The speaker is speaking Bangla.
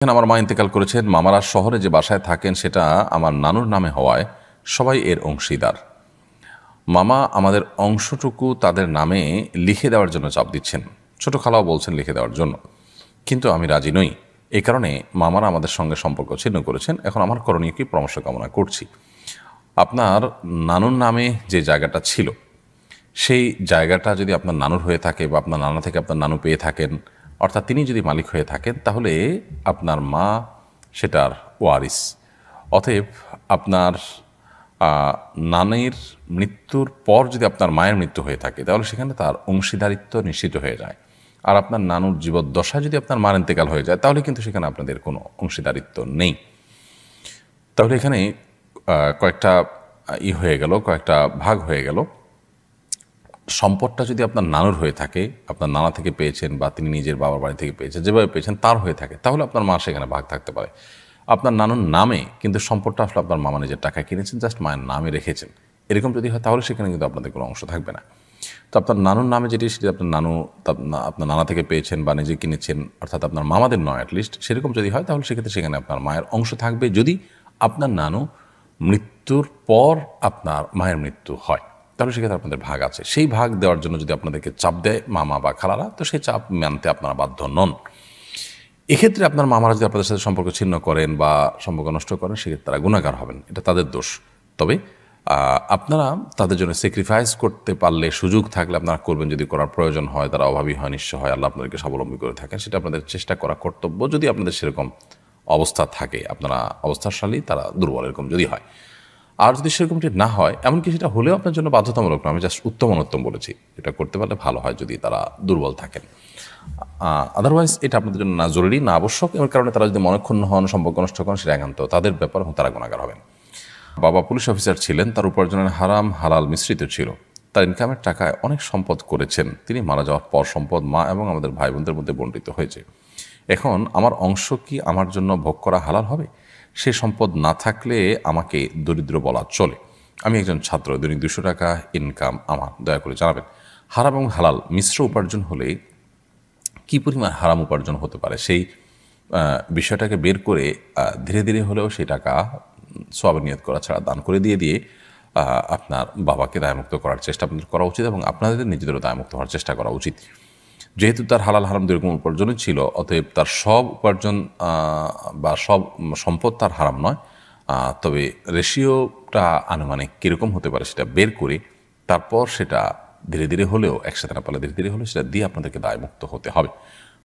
আমার মা ইন্তেকাল করেছেন। মামারা শহরে যে বাসায় থাকেন সেটা আমার নানুর নামে হওয়ায় সবাই এর অংশীদার। মামা আমাদের অংশটুকু তাদের নামে লিখে দেওয়ার জন্য চাপ দিচ্ছেন। ছোট খালাও বলছেন লিখে দেওয়ার জন্য, কিন্তু আমি রাজি নই। এই কারণে মামারা আমাদের সঙ্গে সম্পর্ক ছিন্ন করেছেন। এখন আমার করণীয় কি, পরামর্শ কামনা করছি। আপনার নানুর নামে যে জায়গাটা ছিল, সেই জায়গাটা যদি আপনার নানুর হয়ে থাকে বা আপনার নানা থেকে আপনার নানু পেয়ে থাকেন, অর্থাৎ তিনি যদি মালিক হয়ে থাকেন, তাহলে আপনার মা সেটার ওয়ারিস। অতএব আপনার নানির মৃত্যুর পর যদি আপনার মায়ের মৃত্যু হয়ে থাকে, তাহলে সেখানে তার অংশীদারিত্ব নিশ্চিত হয়ে যায়। আর আপনার নানুর জীবদ্দশায় যদি আপনার মার ইন্তেকাল হয়ে যায়, তাহলে কিন্তু সেখানে আপনাদের কোনো অংশীদারিত্ব নেই। তাহলে এখানে কয়েকটা হয়ে গেল, কয়েকটা ভাগ হয়ে গেল। সম্পদটা যদি আপনার নানুর হয়ে থাকে, আপনার নানা থেকে পেয়েছেন বা তিনি নিজের বাবার বাড়ি থেকে পেয়েছেন, যেভাবে পেয়েছেন তার হয়ে থাকে, তাহলে আপনার মা সেখানে ভাগ থাকতে পারে। আপনার নানুর নামে কিন্তু সম্পদটা আসলে আপনার মামা নিজের টাকায় কিনেছেন, জাস্ট মায়ের নামে রেখেছেন, এরকম যদি হয় তাহলে সেখানে কিন্তু আপনাদের কোনো অংশ থাকবে না। তো আপনার নানুর নামে যেটি, সেটি আপনার নানু আপনার নানা থেকে পেয়েছেন বা নিজে কিনেছেন, অর্থাৎ আপনার মামাদের নয় অ্যাটলিস্ট, সেরকম যদি হয় তাহলে সেক্ষেত্রে সেখানে আপনার মায়ের অংশ থাকবে, যদি আপনার নানু মৃত্যুর পর আপনার মায়ের মৃত্যু হয়, তাহলে সেক্ষেত্রে আপনাদের ভাগ আছে। সেই ভাগ দেওয়ার জন্য যদি আপনাদেরকে চাপ দেয় মামা বা খালারা, তো সেই চাপ মানতে আপনারা বাধ্য নন। এক্ষেত্রে আপনার মামারা যদি আপনাদের সাথে সম্পর্ক ছিন্ন করেন বা সম্পর্ক নষ্ট করেন, সেক্ষেত্রে তারা গুণাগার হবেন, এটা তাদের দোষ। তবে আপনারা তাদের জন্য স্যাক্রিফাইস করতে পারলে, সুযোগ থাকলে আপনারা করবেন। যদি করার প্রয়োজন হয়, তারা অভাবী হয়, নিঃস্ব হয়, আল্লাহ আপনাদেরকে স্বাবলম্বী করে থাকেন, সেটা আপনাদের চেষ্টা করা কর্তব্য, যদি আপনাদের সেরকম অবস্থা থাকে। আপনারা অবস্থাশালী, তারা দুর্বল, এরকম যদি হয়। আর যদি সেরকমটি না হয়, এমনকি সেটা হলেও আপনার জন্য বাধ্যতামূলক নয়, আমি জাস্ট উত্তম অনুত্তম বলেছি, এটা করতে পারলে ভালো হয় যদি তারা দুর্বল থাকেন। আদারওয়াইজ এটা আপনাদের জন্য না জরুরি, না আবশ্যক। এর কারণে তারা যদি মনক্ষুণ্ণ হন, সম্পর্ক নষ্ট করেন, সেটা একান্ত তাদের ব্যাপার এবং তারা গুণাগার হবেন। বাবা পুলিশ অফিসার ছিলেন, তার উপার্জনের হারাম হালাল মিশ্রিত ছিল। তার ইনকামের টাকায় অনেক সম্পদ করেছেন। তিনি মারা যাওয়ার পর সম্পদ মা এবং আমাদের ভাই বোনদের মধ্যে বণ্টিত হয়েছে। এখন আমার অংশ কি আমার জন্য ভোগ করা হালাল হবে? সে সম্পদ না থাকলে আমাকে দরিদ্র বলা চলে। আমি একজন ছাত্র, দৈনিক 200 টাকা ইনকাম আমার, দয়া করে জানাবেন। হারাম এবং হালাল মিশ্র উপার্জন হলে কী পরিমাণ হারাম উপার্জন হতে পারে, সেই বিষয়টাকে বের করে ধীরে ধীরে হলেও সেই টাকা সওয়াবে নিয়ত করা ছাড়া দান করে দিয়ে আপনার বাবাকে দায়মুক্ত করার চেষ্টা আপনাদের করা উচিত, এবং আপনাদের নিজেদেরও দায়মুক্ত হওয়ার চেষ্টা করা উচিত। যেহেতু তার হালাল হারাম দুরকম উপার্জনই ছিল, অতএব তার সব উপার্জন বা সব সম্পদ তার হারাম নয়। তবে রেশিওটা আনুমানিক কীরকম হতে পারে সেটা বের করে তারপর সেটা ধীরে ধীরে হলেও, একসাথে না পারলে ধীরে ধীরে হলেও সেটা দিয়ে আপনাদেরকে দায়মুক্ত হতে হবে।